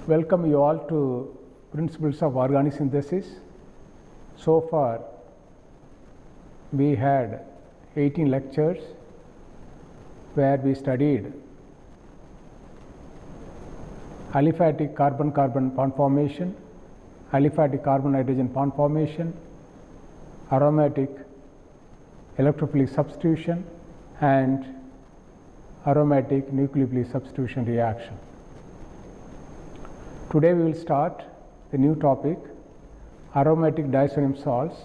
Welcome you all to Principles of Organic Synthesis. So far we had 18 lectures where we studied aliphatic carbon-carbon bond formation, aliphatic carbon-hydrogen bond formation, aromatic electrophilic substitution and aromatic nucleophilic substitution reaction. Today we will start the new topic, aromatic disodium salts.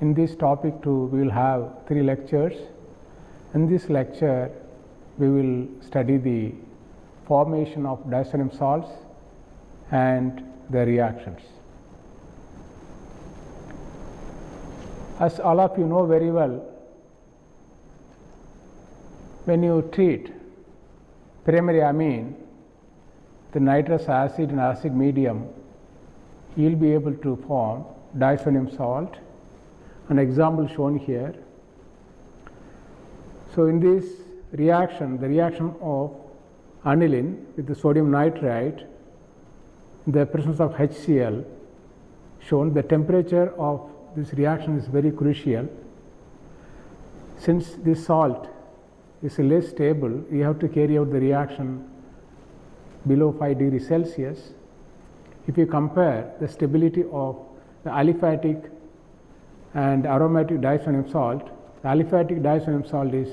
In this topic too we will have 3 lectures. In this lecture we will study the formation of disodium salts and the reactions. As all of you know very well, when you treat primary amine, the nitrous acid and acid medium, you will be able to form disodium salt. An example shown here. So, in this reaction, the reaction of aniline with the sodium nitrite in the presence of HCl shown, the temperature of this reaction is very crucial. Since this salt is less stable, you have to carry out the reaction below 5 degrees Celsius. If you compare the stability of the aliphatic and aromatic disodium salt, the aliphatic disodium salt is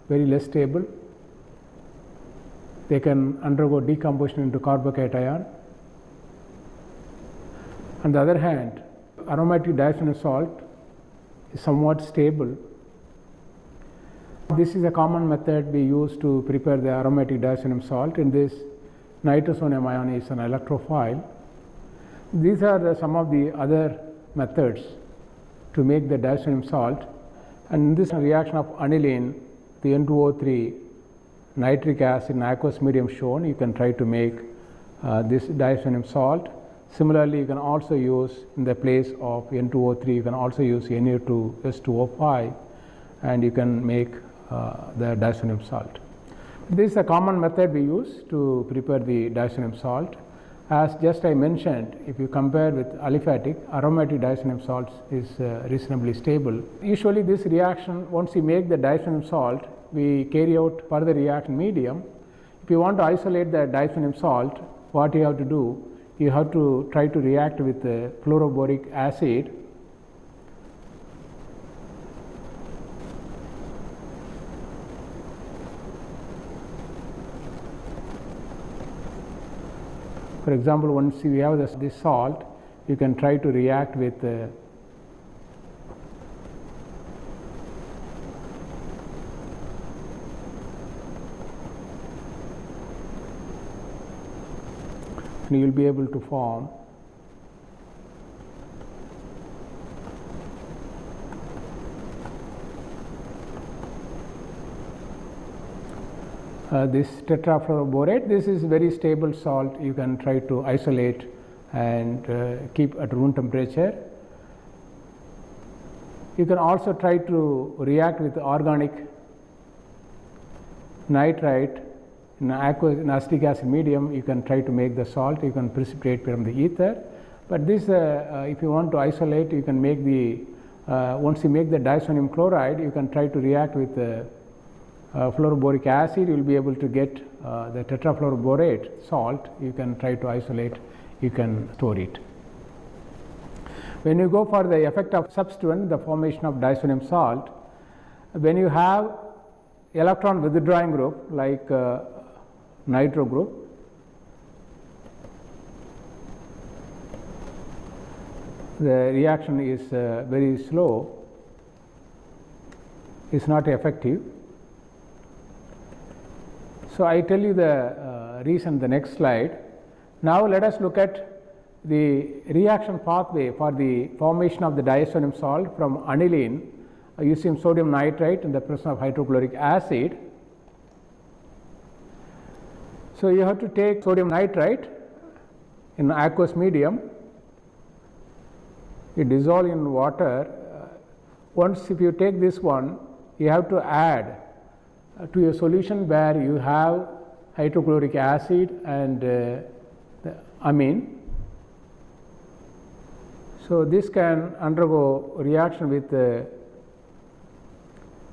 very less stable. They can undergo decomposition into carbocation. On the other hand, aromatic disodium salt is somewhat stable. This is a common method we use to prepare the aromatic disodium salt. In this, nitrosonium ion is an electrophile. These are some of the other methods to make the disodium salt. And in this reaction of aniline, the N2O3 nitric acid in aqueous medium shown, you can try to make this disodium salt. Similarly, you can also use in the place of N2O3, you can also use Na2S2O5 and you can make the disodium salt. This is a common method we use to prepare the disodium salt. As just I mentioned, if you compare with aliphatic, aromatic disodium salts is reasonably stable. Usually this reaction, once you make the disodium salt, we carry out further reaction medium. If you want to isolate the disodium salt, what you have to do, you have to try to react with fluoroboric acid. For example, once you have this salt, you can try to react with and you will be able to form this tetrafluoroborate. This is very stable salt. You can try to isolate and keep at room temperature. You can also try to react with organic nitrite in acetic acid medium. You can try to make the salt. You can precipitate from the ether. But this, if you want to isolate, you can make the once you make the disodium chloride, you can try to react with fluoroboric acid. You will be able to get the tetrafluoroborate salt. You can try to isolate, you can store it. When you go for the effect of substituent, the formation of disodium salt, when you have electron withdrawing group like nitro group, the reaction is very slow, is not effective. So, I tell you the reason in the next slide. Now, let us look at the reaction pathway for the formation of the disodium salt from aniline using sodium nitrite in the presence of hydrochloric acid. So, you have to take sodium nitrite in aqueous medium, you dissolve in water. Once if you take this one, you have to add to a solution where you have hydrochloric acid and the amine. So this can undergo reaction with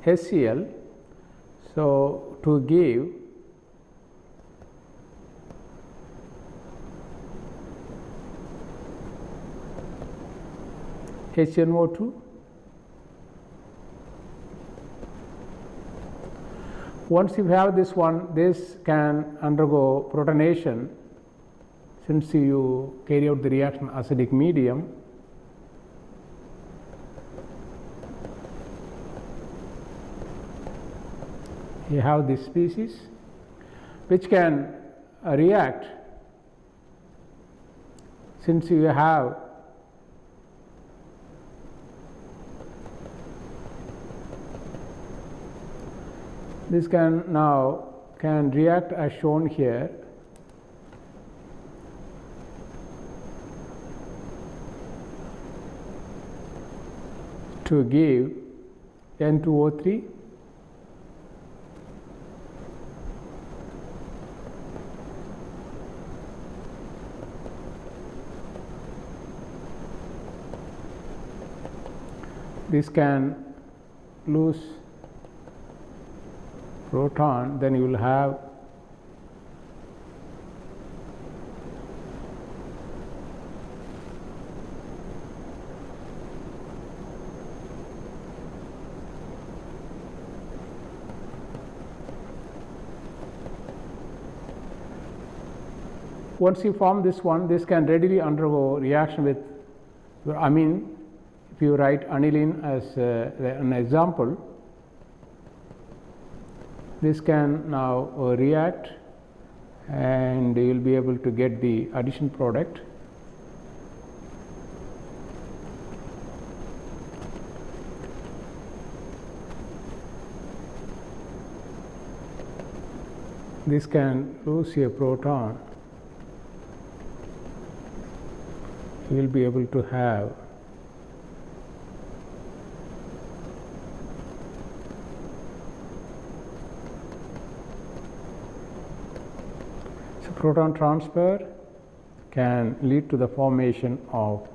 HCl. So to give HNO2. Once you have this one, this can undergo protonation. Since you carry out the reaction acidic medium, you have this species which can react. Since you have this can react as shown here. To give N2O3. This can lose proton, then you will have once you form this one, this can readily undergo reaction with your amine. If you write aniline as an example, this can now react and you will be able to get the addition product. This can lose a proton. You will be able to have proton transfer can lead to the formation of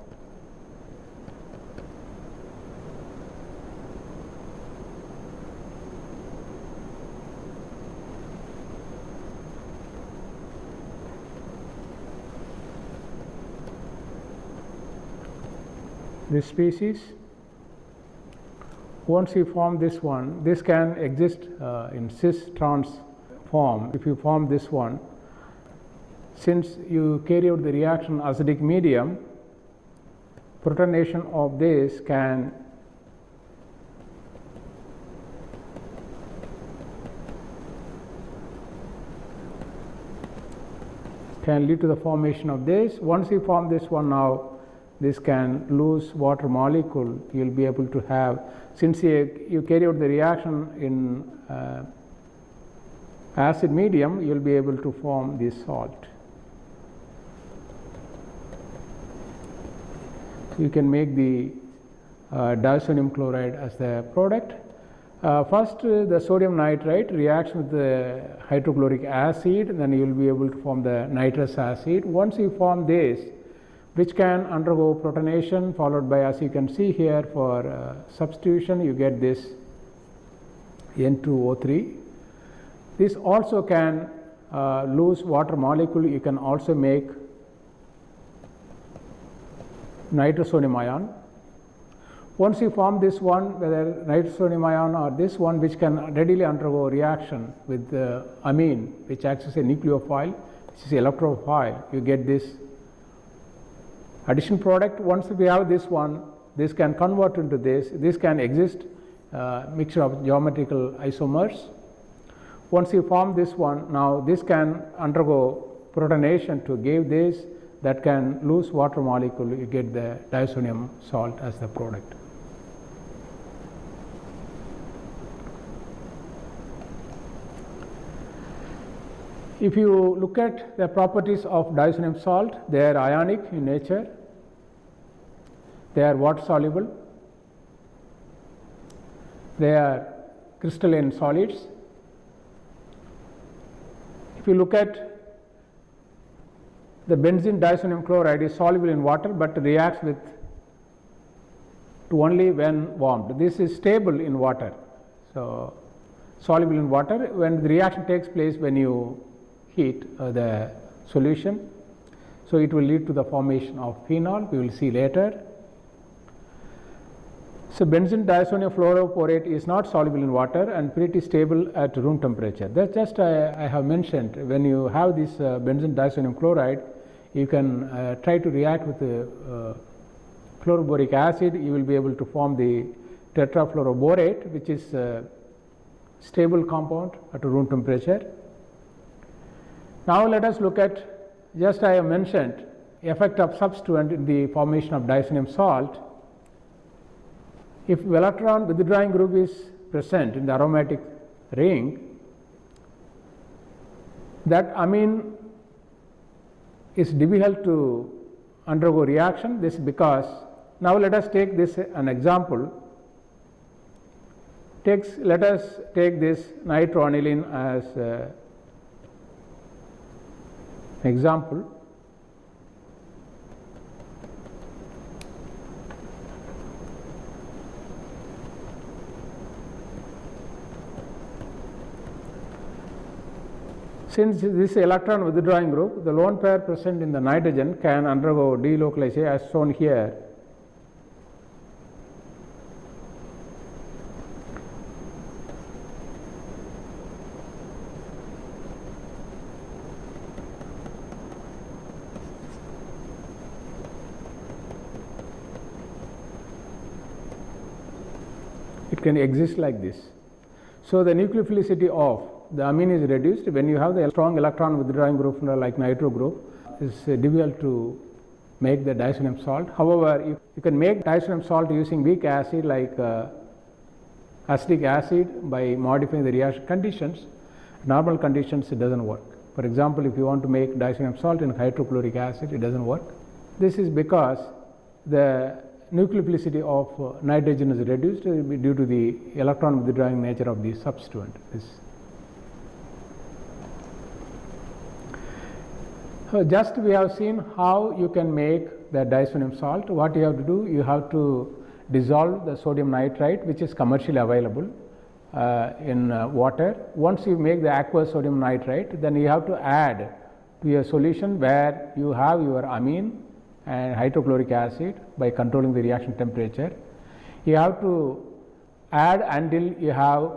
this species. Once you form this one, this can exist in cis trans form. If you form this one, since you carry out the reaction acidic medium, protonation of this can lead to the formation of this. Once you form this one, now this can lose water molecule. You will be able to have, since you carry out the reaction in acid medium, you will be able to form this salt. You can make the diazonium chloride as the product. First, the sodium nitrite reacts with the hydrochloric acid, then you will be able to form the nitrous acid. Once you form this, which can undergo protonation, followed by, as you can see here, for substitution, you get this N2O3. This also can lose water molecule. You can also make nitrosonium ion. Once you form this one, whether nitrosonium ion or this one, which can readily undergo reaction with the amine, which acts as a nucleophile, which is electrophile, you get this addition product. Once we have this one, this can convert into this. This can exist mixture of geometrical isomers. Once you form this one, now this can undergo protonation to give this. That can lose water molecule, you get the diazonium salt as the product. If you look at the properties of diazonium salt, they are ionic in nature, they are water soluble, they are crystalline solids. If you look at the benzene disodium chloride is soluble in water but reacts with to only when warmed. This is stable in water. So, soluble in water. When the reaction takes place when you heat the solution, so it will lead to the formation of phenol. We will see later. So, benzene disodium fluoroporate is not soluble in water and pretty stable at room temperature. That's just I have mentioned. When you have this benzene disodium chloride, you can try to react with the fluoroboric acid. You will be able to form the tetrafluoroborate, which is a stable compound at room temperature. Now, let us look at, just I have mentioned, effect of substituent in the formation of disodium salt. If electron withdrawing group is present in the aromatic ring, that amine is difficult to undergo reaction. This is because, now let us take this an example. Let us take this nitroaniline as example. Since this electron withdrawing group, the lone pair present in the nitrogen can undergo delocalization as shown here. It can exist like this. So, the nucleophilicity of the amine is reduced when you have the strong electron withdrawing group like nitro group. It's difficult to make the disodium salt. However, you can make disodium salt using weak acid like acetic acid by modifying the reaction conditions. Normal conditions it doesn't work. For example, if you want to make disodium salt in hydrochloric acid, it doesn't work. This is because the nucleophilicity of nitrogen is reduced due to the electron withdrawing nature of the substituent. So, just we have seen how you can make the disodium salt. What you have to do, you have to dissolve the sodium nitrite, which is commercially available in water. Once you make the aqueous sodium nitrite, then you have to add to your solution where you have your amine and hydrochloric acid by controlling the reaction temperature. You have to add until you have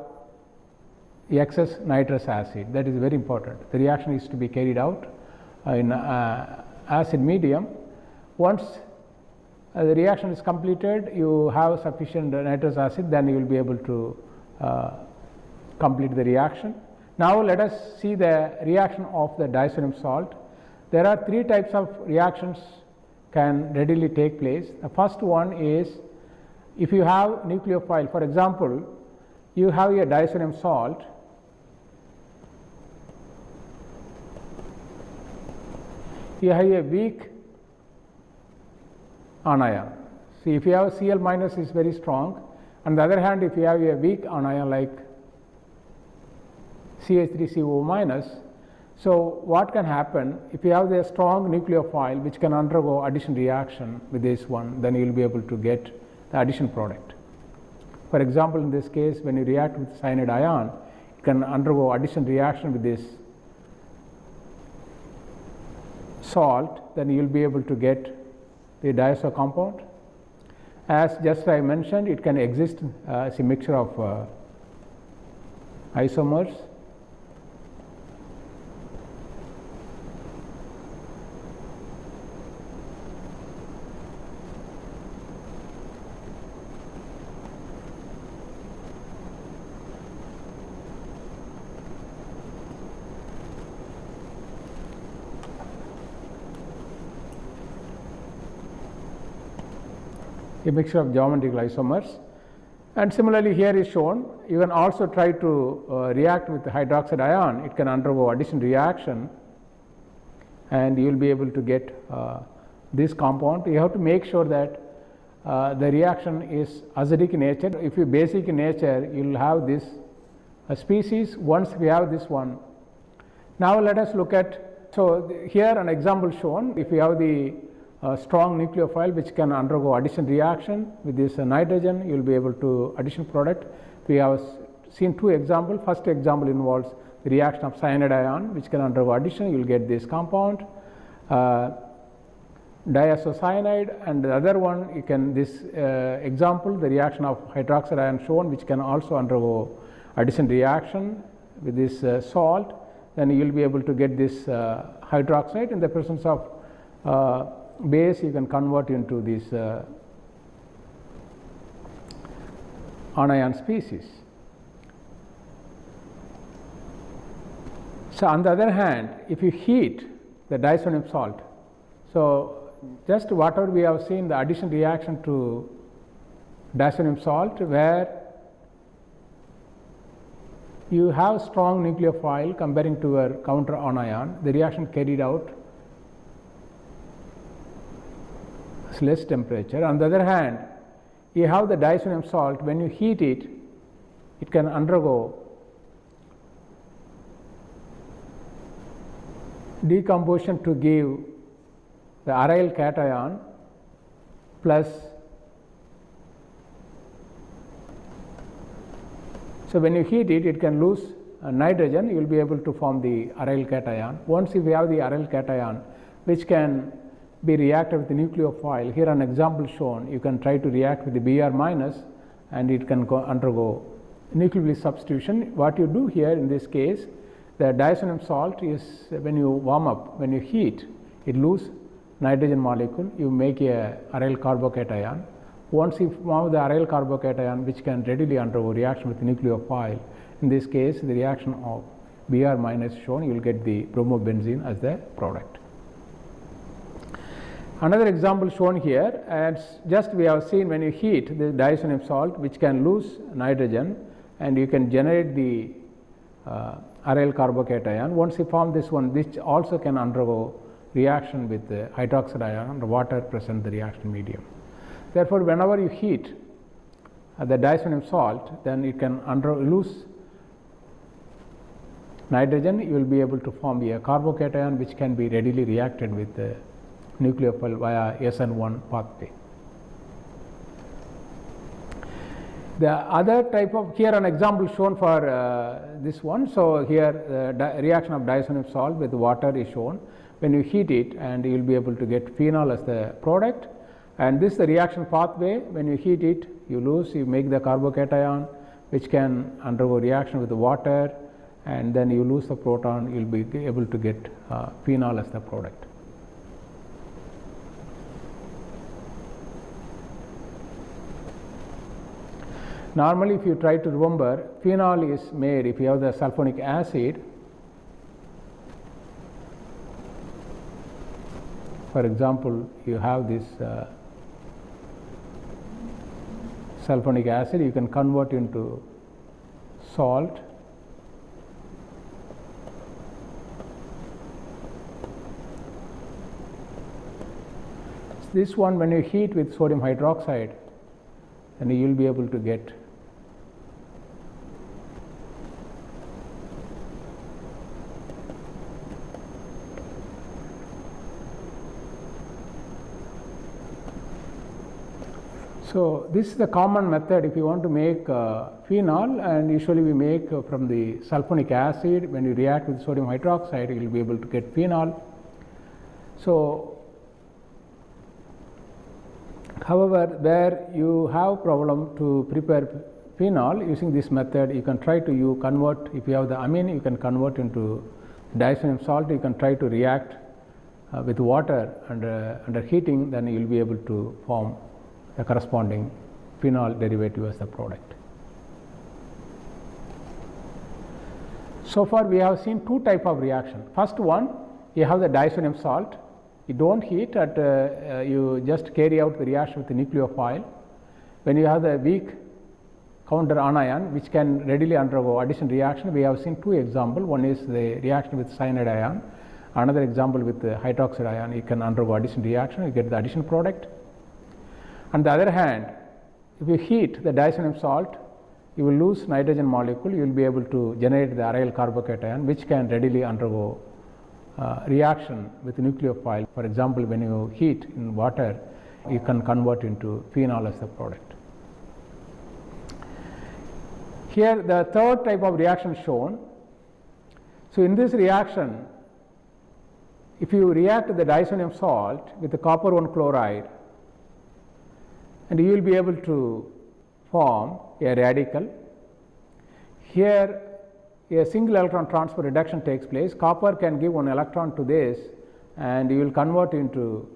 excess nitrous acid. That is very important. The reaction is to be carried out in acid medium. Once the reaction is completed, you have sufficient nitrous acid, then you will be able to complete the reaction. Now, let us see the reaction of the disodium salt. There are three types of reactions can readily take place. The first one is if you have nucleophile. For example, you have a disodium salt, you have a weak anion. See, if you have Cl minus is very strong. On the other hand, if you have a weak anion like CH3CO minus, so what can happen if you have a strong nucleophile which can undergo addition reaction with this one, then you will be able to get the addition product. For example, in this case, when you react with cyanide ion, it can undergo addition reaction with this salt, then you will be able to get the diazo compound. As just I mentioned, it can exist as a mixture of isomers. A mixture of geometrical isomers, and similarly here is shown. You can also try to react with the hydroxide ion. It can undergo addition reaction and you will be able to get this compound. You have to make sure that the reaction is acidic in nature. If you basic in nature, you will have this species. Once we have this one, now let us look at So here an example shown. If you have the strong nucleophile which can undergo addition reaction with this nitrogen, you will be able to addition product. We have seen two examples. First example involves the reaction of cyanide ion which can undergo addition, you will get this compound diisocyanide, and the other one you can this example, the reaction of hydroxide ion shown which can also undergo addition reaction with this salt, then you will be able to get this hydroxide. In the presence of base, you can convert into this anion species. So on the other hand, if you heat the diisonium salt, so just whatever we have seen the addition reaction to diisonium salt, where you have strong nucleophile comparing to your counter anion, the reaction carried out is less temperature. On the other hand, you have the diisonium salt, when you heat it, it can undergo decomposition to give the aryl cation plus. So when you heat it, it can lose nitrogen, you will be able to form the aryl cation. Once if you have the aryl cation which can be reacted with the nucleophile, here an example shown, you can try to react with the Br minus and it can undergo nucleophilic substitution. What you do here in this case, the diisonium salt is when you warm up, when you heat, it loses nitrogen molecule, you make a aryl carbocation. Once you form the aryl carbocation which can readily undergo reaction with the nucleophile, in this case the reaction of Br minus shown, you will get the bromobenzene as the product. Another example shown here, and just we have seen when you heat the diisonium salt which can lose nitrogen and you can generate the aryl carbocation. Once you form this one, this also can undergo reaction with the hydroxide ion and water present in the reaction medium. Therefore, whenever you heat the diisonium salt, then it can lose nitrogen, you will be able to form a carbocation which can be readily reacted with the nucleophile via SN1 pathway. The other type of, here an example shown for this one. So here the reaction of diisonium salt with water is shown. When you heat it, and you will be able to get phenol as the product, and this is the reaction pathway. When you heat it, you lose, you make the carbocation which can undergo reaction with the water, and then you lose the proton, you will be able to get phenol as the product. Normally, if you try to remember, phenol is made if you have the sulfonic acid. For example, you have this sulfonic acid, you can convert into salt. This one, when you heat with sodium hydroxide, then you will be able to get So this is the common method if you want to make phenol, and usually we make from the sulfonic acid. When you react with sodium hydroxide, you will be able to get phenol. So however, where you have problem to prepare phenol using this method, you can try to convert, if you have the amine, you can convert into diisonium salt, you can try to react with water under heating, then you will be able to form the corresponding phenol derivative as the product. So far we have seen two type of reaction. First one, you have the diisonium salt, you don't heat, you just carry out the reaction with the nucleophile. When you have the weak counter anion which can readily undergo addition reaction, we have seen two examples. One is the reaction with cyanide ion, another example with the hydroxide ion, you can undergo addition reaction, you get the addition product. On the other hand, if you heat the diisonium salt, you will lose nitrogen molecule, you will be able to generate the aryl carbocation which can readily undergo reaction with nucleophile. For example, when you heat in water, you can convert into phenol as a product. Here the third type of reaction shown. So in this reaction, if you react the disonium salt with the copper 1 chloride, and you will be able to form a radical. Here a single electron transfer reduction takes place. Copper can give 1 electron to this, and you will convert into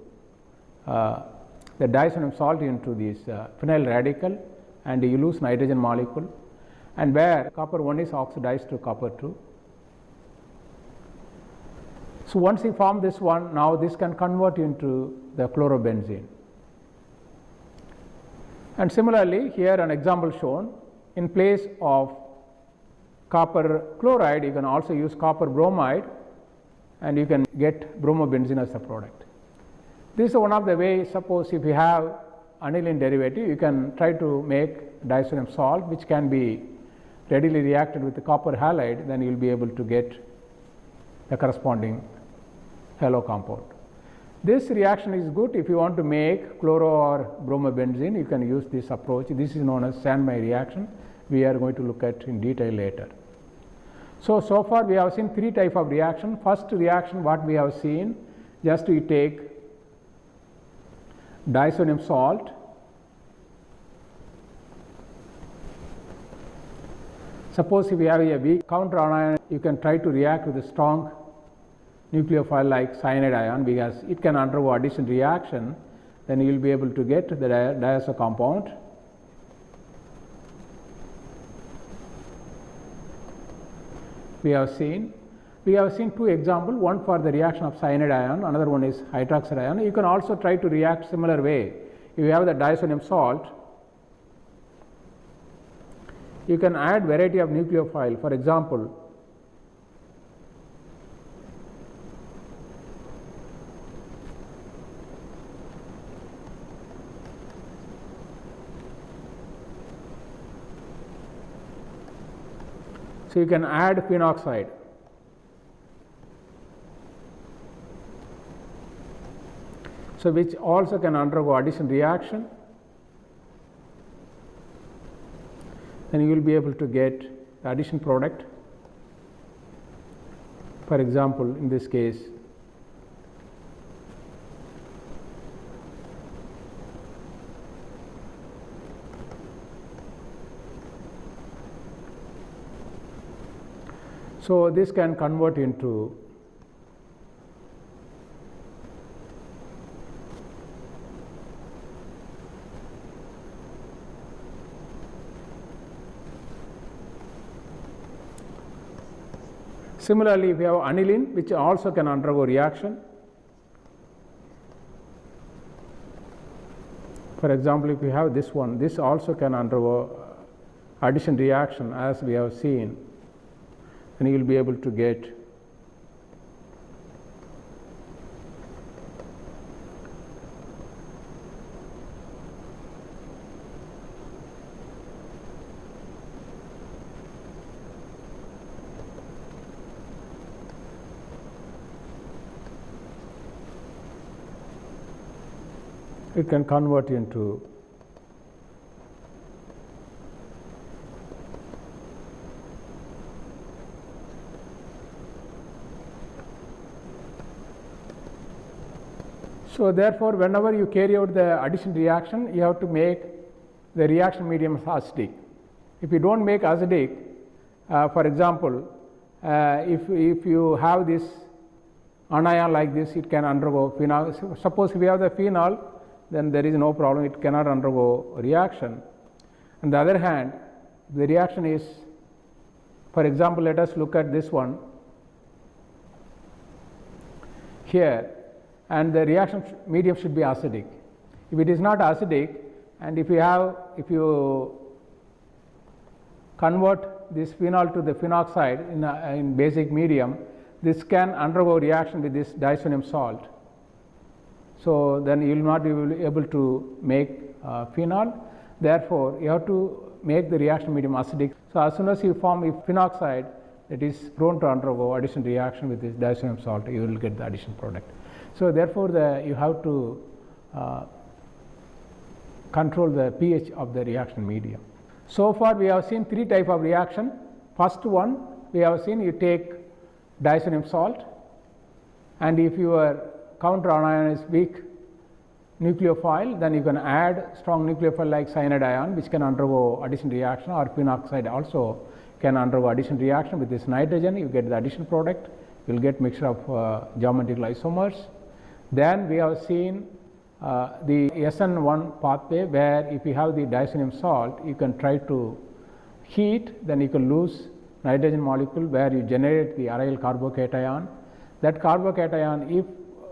the disonium salt into this phenyl radical, and you lose nitrogen molecule, and where copper 1 is oxidized to copper 2. So once you form this one, now this can convert into the chlorobenzene. And similarly, here an example shown. In place of copper chloride, you can also use copper bromide, and you can get bromobenzene as a product. This is one of the ways. Suppose if you have aniline derivative, you can try to make disonium salt, which can be readily reacted with the copper halide, then you will be able to get the corresponding halo compound. This reaction is good if you want to make chloro or bromobenzene. You can use this approach. This is known as Sandmeyer reaction. We are going to look at in detail later. So far we have seen 3 types of reaction. First reaction, what we have seen, just we take disonium salt, suppose if you have a weak counter anion, you can try to react with a strong nucleophile like cyanide ion, because it can undergo addition reaction, then you will be able to get the diazo compound. We have seen 2 examples, one for the reaction of cyanide ion, another one is hydroxide ion. You can also try to react similar way. If you have the disonium salt, you can add variety of nucleophile. For example, so you can add phenoxide. So which also can undergo addition reaction, then you will be able to get the addition product. For example, in this case, so this can convert into similarly, if you have aniline, which also can undergo reaction. For example, if you have this one, this also can undergo addition reaction, as we have seen, and you will be able to get it can convert into so therefore, whenever you carry out the addition reaction, you have to make the reaction medium acidic. If you don't make acidic, for example, if you have this anion like this, it can undergo phenol. Suppose if you have the phenol, then there is no problem, it cannot undergo reaction. On the other hand, the reaction is, for example, let us look at this one here, and the reaction medium should be acidic. If it is not acidic, and if you convert this phenol to the phenoxide in basic medium, this can undergo reaction with this disonium salt. So then you will not be able to make phenol. Therefore, you have to make the reaction medium acidic. So as soon as you form a phenoxide, that is prone to undergo addition reaction with this diazonium salt, you will get the addition product. So therefore, you have to control the pH of the reaction medium. So far we have seen three types of reaction. First one, we have seen you take diazonium salt, and if your counter anion is weak nucleophile, then you can add strong nucleophile like cyanide ion, which can undergo addition reaction, or phenoxide also can undergo addition reaction with this nitrogen. You get the addition product, you will get mixture of geometrical isomers. Then we have seen the SN1 pathway, where if you have the diazonium salt, you can try to heat, then you can lose nitrogen molecule where you generate the aryl carbocation. That carbocation, if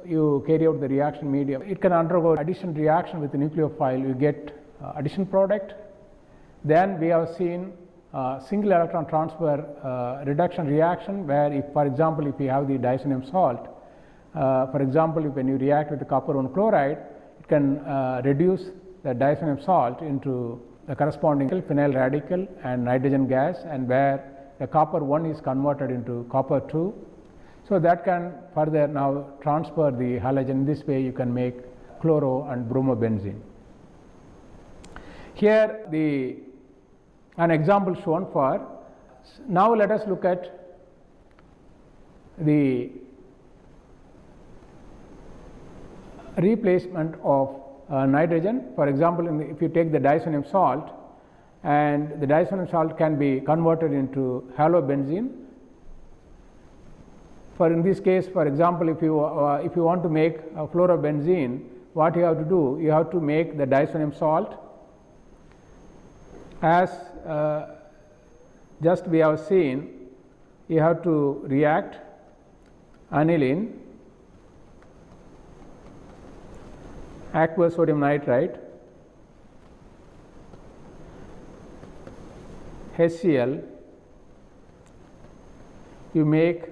you carry out the reaction medium, it can undergo addition reaction with the nucleophile, you get addition product. Then we have seen single electron transfer reduction reaction, where if, for example, if you have the diazonium salt, for example, when you react with the copper 1 chloride, it can reduce the diazonium salt into the corresponding phenyl radical and nitrogen gas, and where the copper 1 is converted into copper 2. So that can further now transfer the halogen. In this way you can make chloro and bromobenzene. Here an example shown for. Now let us look at the replacement of nitrogen. For example, if you take the diazonium salt, and the diazonium salt can be converted into halobenzene. For in this case, for example, if you want to make a fluorobenzene, what you have to do? You have to make the diazonium salt as just we have seen. You have to react aniline, aqueous sodium nitrite, HCl, you make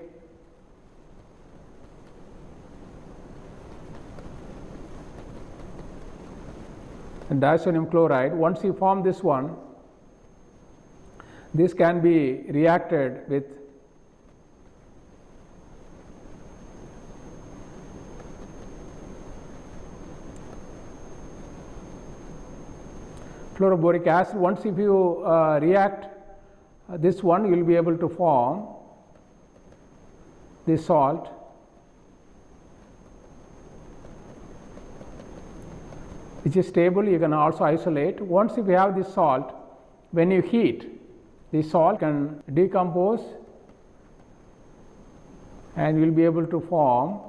diazonium chloride. Once you form this one, this can be reacted with fluoroboric acid. Once if you react this one, you will be able to form this salt, which is stable. You can also isolate. Once if you have this salt, when you heat, the salt can decompose and you will be able to form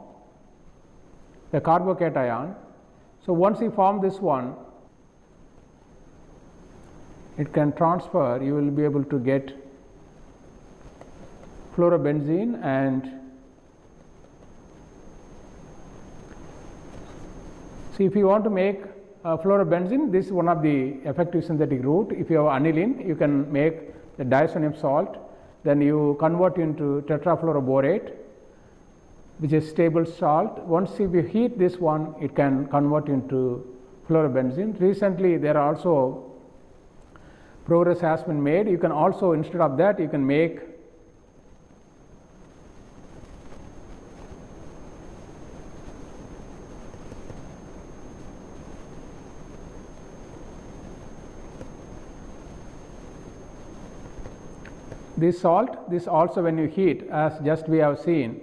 the carbocation. So once you form this one, it can transfer, you will be able to get fluorobenzene. And so if you want to make fluorobenzene, this is one of the effective synthetic route. If you have aniline, you can make the diazonium salt, then you convert into tetrafluoroborate, which is stable salt. Once if you heat this one, it can convert into fluorobenzene. Recently there are also progress has been made. You can also, instead of that, you can make this salt. This also, when you heat, as just we have seen,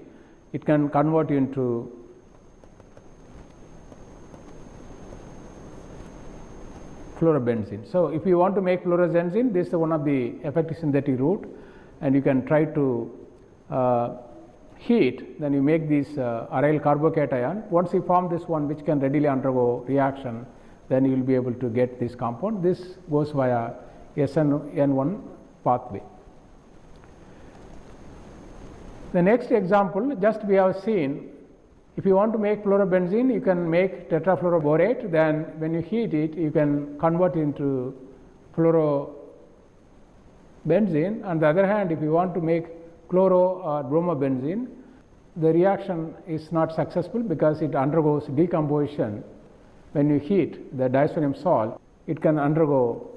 it can convert into fluorobenzene. So if you want to make fluorobenzene, this is one of the effective synthetic route, and you can try to heat, then you make this aryl carbocation. Once you form this one, which can readily undergo reaction, then you will be able to get this compound. This goes via SN1 pathway. The next example, just we have seen, if you want to make fluorobenzene, you can make tetrafluoroborate. Then when you heat it, you can convert into fluorobenzene. On the other hand, if you want to make chloro or bromobenzene, the reaction is not successful because it undergoes decomposition. When you heat the diazonium salt, it can undergo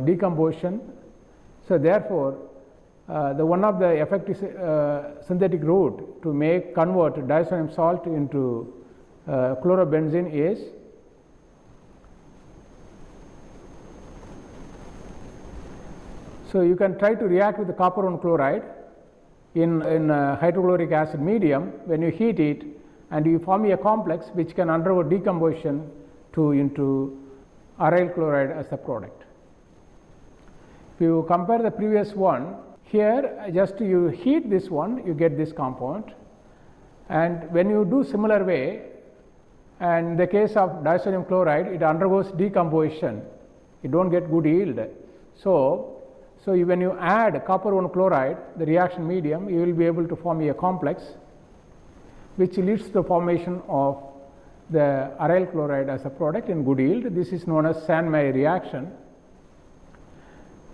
decomposition. So therefore, the one of the effective synthetic route to convert diazonium salt into chlorobenzene is so you can try to react with the copper 1 chloride in hydrochloric acid medium. When you heat it and you form a complex which can undergo decomposition into aryl chloride as the product. If you compare the previous one, here just you heat this one, you get this compound, and when you do similar way, and in the case of diazonium chloride, it undergoes decomposition, you don't get good yield. So when you add copper 1 chloride, the reaction medium, you will be able to form a complex which leads to the formation of the aryl chloride as a product in good yield. This is known as Sand-Meyer reaction.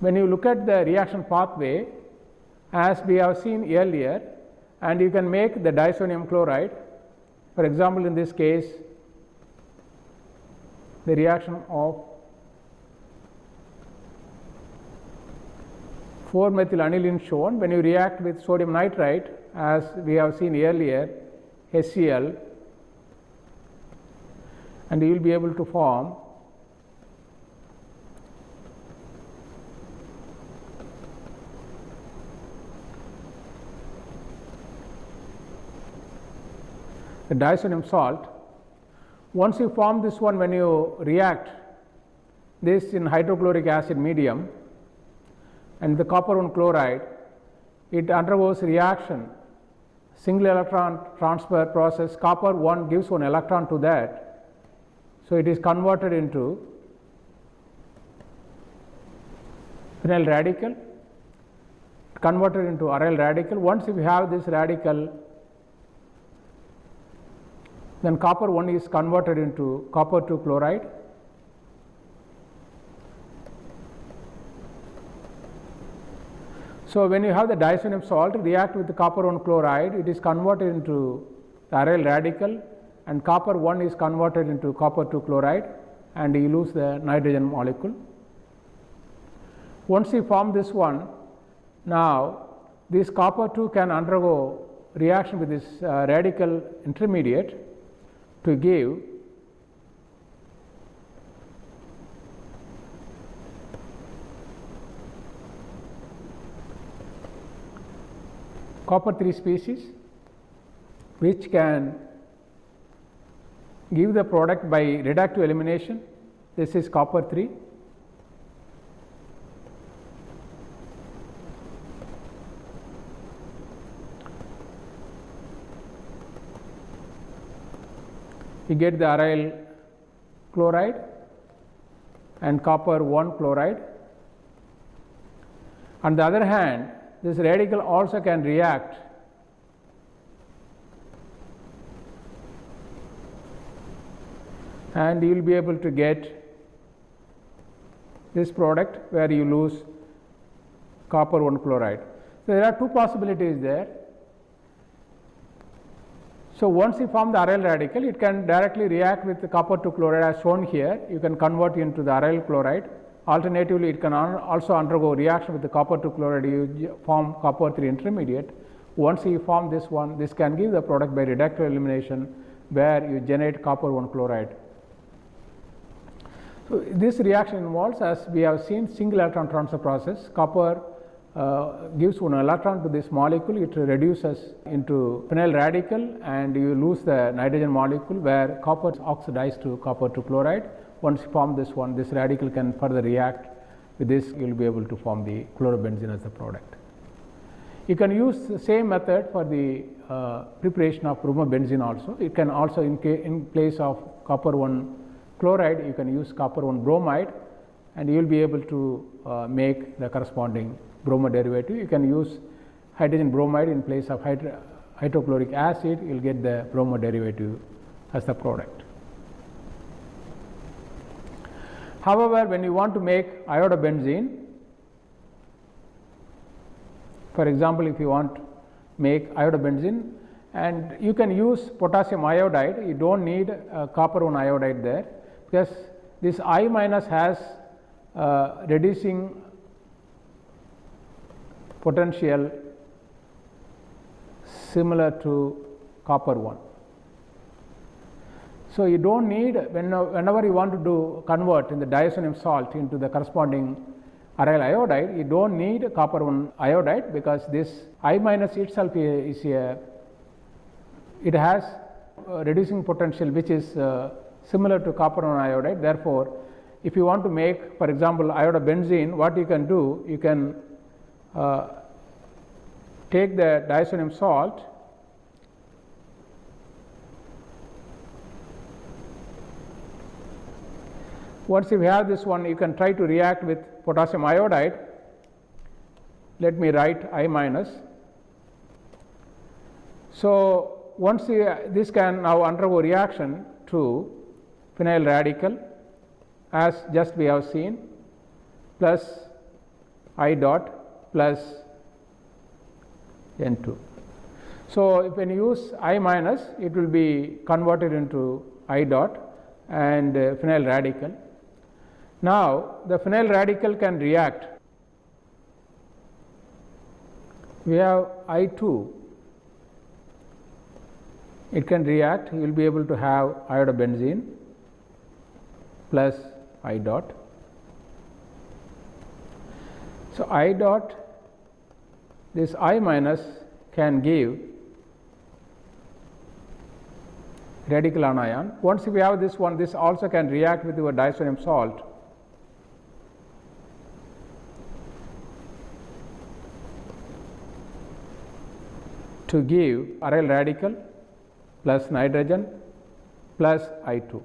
When you look at the reaction pathway, as we have seen earlier, and you can make the diazonium chloride. For example, in this case, the reaction of 4-methyl-aniline shown. When you react with sodium nitrite, as we have seen earlier, HCl, and you will be able to form the diazonium salt. Once you form this one, when you react this in hydrochloric acid medium and the copper 1 chloride, it undergoes reaction, single electron transfer process. Copper 1 gives 1 electron to that, so it is converted into phenyl radical, converted into aryl radical. Once if you have this radical, then copper 1 is converted into copper 2 chloride. So when you have the diazonium salt react with the copper 1 chloride, it is converted into the aryl radical, and copper 1 is converted into copper 2 chloride, and you lose the nitrogen molecule. Once you form this one, now this copper 2 can undergo reaction with this radical intermediate to give copper 3 species, which can give the product by reductive elimination. This is copper 3. You get the aryl chloride and copper 1 chloride. On the other hand, this radical also can react and you will be able to get this product where you lose copper 1 chloride. So there are two possibilities there. So once you form the aryl radical, it can directly react with the copper 2 chloride as shown here. You can convert into the aryl chloride. Alternatively, it can also undergo reaction with the copper 2 chloride. You form copper 3 intermediate. Once you form this one, this can give the product by reductive elimination where you generate copper 1 chloride. So this reaction involves, as we have seen, single electron transfer process. Copper gives 1 electron to this molecule, it reduces into phenyl radical and you lose the nitrogen molecule where copper is oxidized to copper 2 chloride. Once you form this one, this radical can further react with this, you will be able to form the chlorobenzene as the product. You can use the same method for the preparation of bromobenzene also. It can also in place of copper 1 chloride, you can use copper 1 bromide and you will be able to make the corresponding bromo derivative. You can use hydrogen bromide in place of hydrochloric acid, you will get the bromo derivative as the product. However, when you want to make iodobenzene, for example, if you want to make iodobenzene, and you can use potassium iodide, you do not need copper 1 iodide there, because this I minus has reducing potential similar to copper 1. So you don't need, whenever you want to convert in the diazonium salt into the corresponding aryl iodide, you don't need copper 1 iodide, because this I minus itself it has reducing potential which is similar to copper 1 iodide. Therefore, if you want to make, for example, iodobenzene, what you can do, you can take the diazonium salt, once you have this one, you can try to react with potassium iodide. Let me write I minus. So once this can now undergo reaction to phenyl radical, as just we have seen, plus I dot plus N2. So when you use I minus, it will be converted into I dot and phenyl radical. Now the phenyl radical can react. We have I2, it can react, you will be able to have iodobenzene plus I dot. So I dot, this I minus can give radical anion. Once we have this one, this also can react with your diazonium salt. To give aryl radical plus nitrogen plus I2.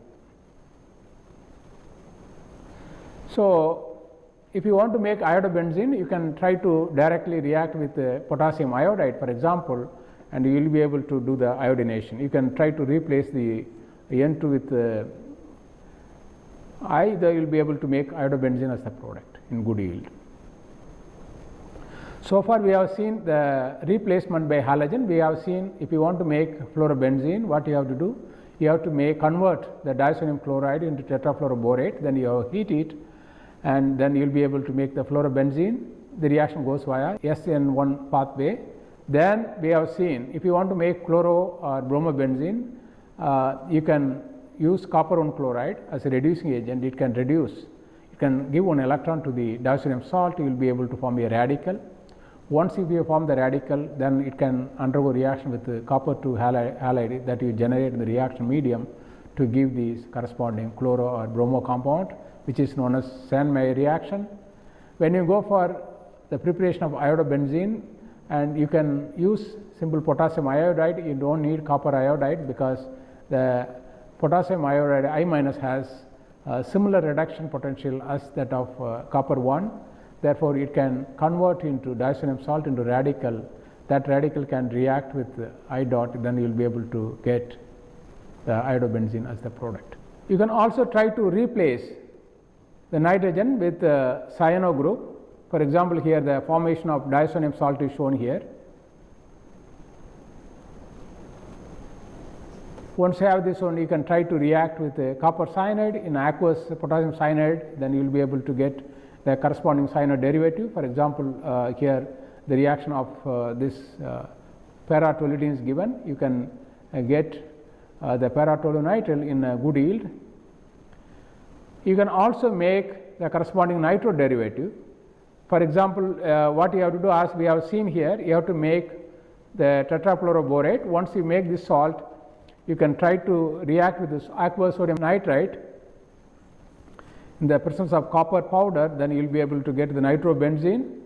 So if you want to make iodobenzene, you can try to directly react with potassium iodide, for example, and you will be able to do the iodination. You can try to replace the N2 with I, then you will be able to make iodobenzene as the product in good yield. So far we have seen the replacement by halogen. We have seen if you want to make fluorobenzene, what you have to do, you have to convert the diazonium chloride into tetrafluoroborate, then you have heat it, and then you will be able to make the fluorobenzene. The reaction goes via SN1 pathway. Then we have seen if you want to make chloro or bromobenzene, you can use copper 1 chloride as a reducing agent. It can reduce, it can give one electron to the diazonium salt, you will be able to form a radical. Once you form the radical, then it can undergo reaction with the copper 2 halide that you generate in the reaction medium to give these corresponding chloro or bromo compound, which is known as Sand-Meyer reaction. When you go for the preparation of iodobenzene, and you can use simple potassium iodide, you don't need copper iodide, because the potassium iodide I minus has similar reduction potential as that of copper 1. Therefore, it can convert into diazonium salt into radical. That radical can react with I dot, then you will be able to get the iodobenzene as the product. You can also try to replace the nitrogen with the cyano group. For example, here the formation of diazonium salt is shown here. Once you have this one, you can try to react with the copper cyanide in aqueous potassium cyanide, then you will be able to get the corresponding cyano derivative. For example, here the reaction of this para-toluidine is given. You can get the para-toluenitrile in a good yield. You can also make the corresponding nitro derivative. For example, what you have to do, as we have seen here, you have to make the tetrafluoroborate. Once you make this salt, you can try to react with this aqueous sodium nitrite in the presence of copper powder, then you will be able to get the nitrobenzene.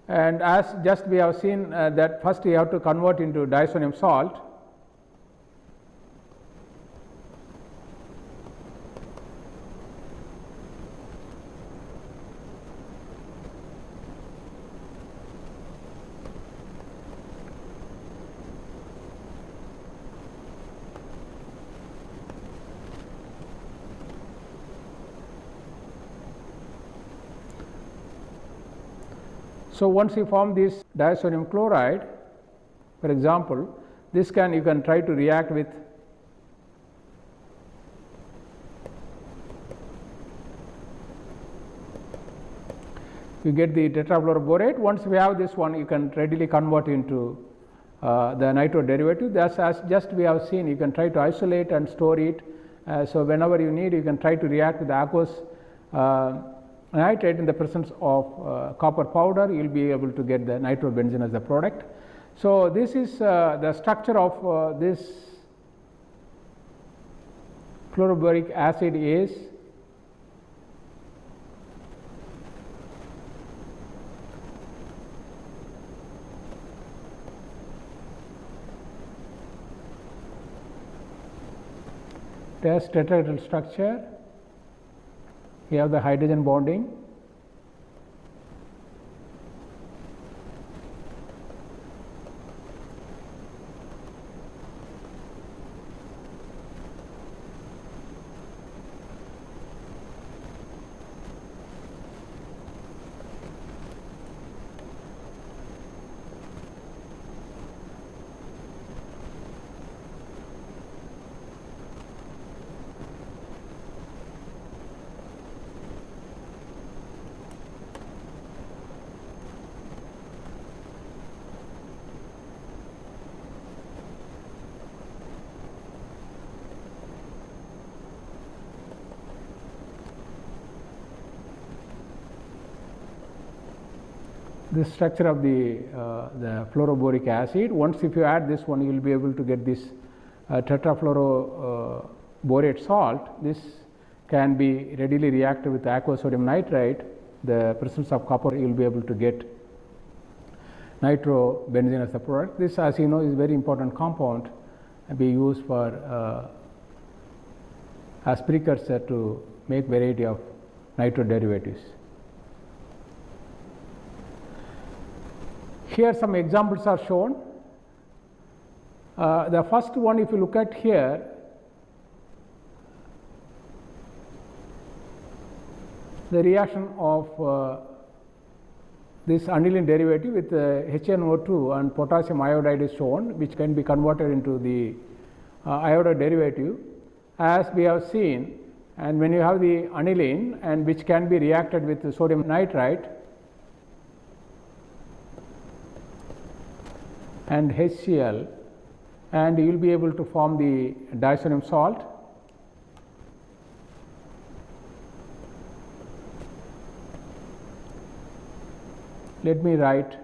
And as just we have seen that first you have to convert into diazonium salt. So once you form this diazonium chloride, for example, this you can try to react with you get the tetrafluoroborate. Once we have this one, you can readily convert into the nitro derivative. That's as just we have seen. You can try to isolate and store it. So whenever you need, you can try to react with the aqueous nitrate in the presence of copper powder. You will be able to get the nitrobenzene as the product. So this is the structure of this fluoroboric acid is test tetrahedral structure. You have the hydrogen bonding. This structure of the fluoroboric acid. Once if you add this one, you will be able to get this tetrafluoroborate salt. This can be readily reacted with aqueous sodium nitrite. The presence of copper, you will be able to get nitrobenzene as the product. This, as you know, is very important compound and be used for as precursor to make variety of nitro derivatives. Here some examples are shown. The first one, if you look at here, the reaction of this aniline derivative with HNO2 and potassium iodide is shown, which can be converted into the iodide derivative, as we have seen. And when you have the aniline, and which can be reacted with sodium nitrite and HCl, and you will be able to form the disodium salt. Let me write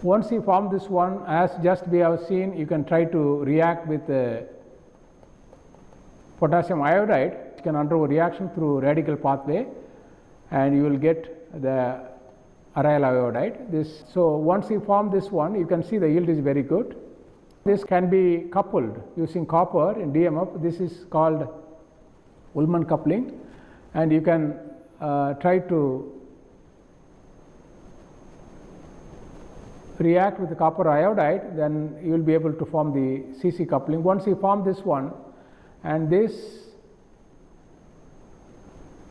once you form this one, as just we have seen, you can try to react with potassium iodide, which can undergo reaction through radical pathway, and you will get the aryl iodide. So once you form this one, you can see the yield is very good. This can be coupled using copper in DMF. This is called Ullmann coupling, and you can try to react with the copper iodide, then you will be able to form the CC coupling. Once you form this one, and this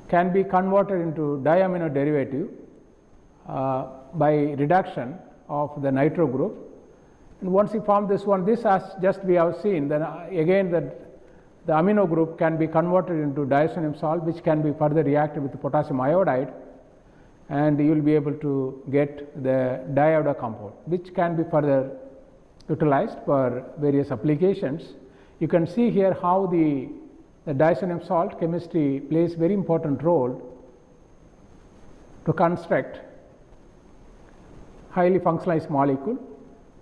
can be converted into diamino derivative by reduction of the nitro group. And once you form this one, this as just we have seen, then again the amino group can be converted into diazonium salt, which can be further reacted with the potassium iodide, and you will be able to get the diiodo compound, which can be further utilized for various applications. You can see here how the diazonium salt chemistry plays very important role to construct highly functionalized molecule.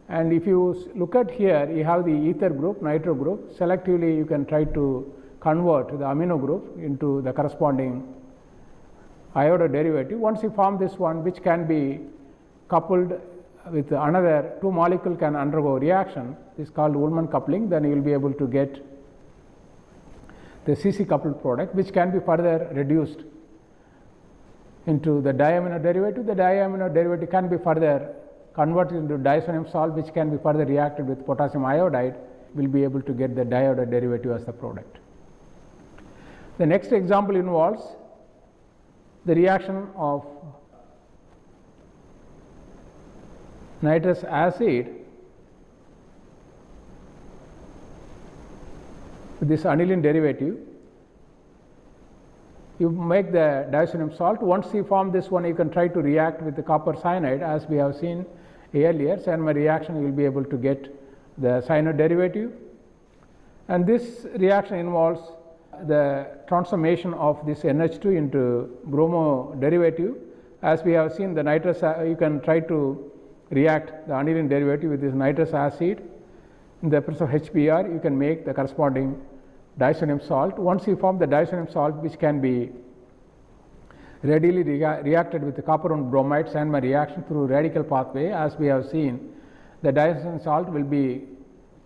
And if you look at here, you have the ether group, nitro group. Selectively, you can try to convert the amino group into the corresponding iodo derivative. Once you form this one, which can be coupled with another two molecule can undergo reaction, this is called Ullmann coupling, then you will be able to get the CC coupled product, which can be further reduced into the diamino derivative. The diamino derivative can be further converted into diazonium salt, which can be further reacted with potassium iodide. Will be able to get the diiodo derivative as the product. The next example involves the reaction of nitrous acid with this aniline derivative, you make the diazonium salt. Once you form this one, you can try to react with the copper cyanide, as we have seen earlier. Sandmer reaction, you will be able to get the cyanide derivative, and this reaction involves the transformation of this NH2 into bromo derivative. As we have seen, the nitrous, you can try to react the aniline derivative with this nitrous acid. In the presence of HBr, you can make the corresponding diazonium salt. Once you form the diazonium salt, which can be readily reacted with the copper 1 bromide Sandmer reaction through radical pathway, as we have seen, the diazonium salt will be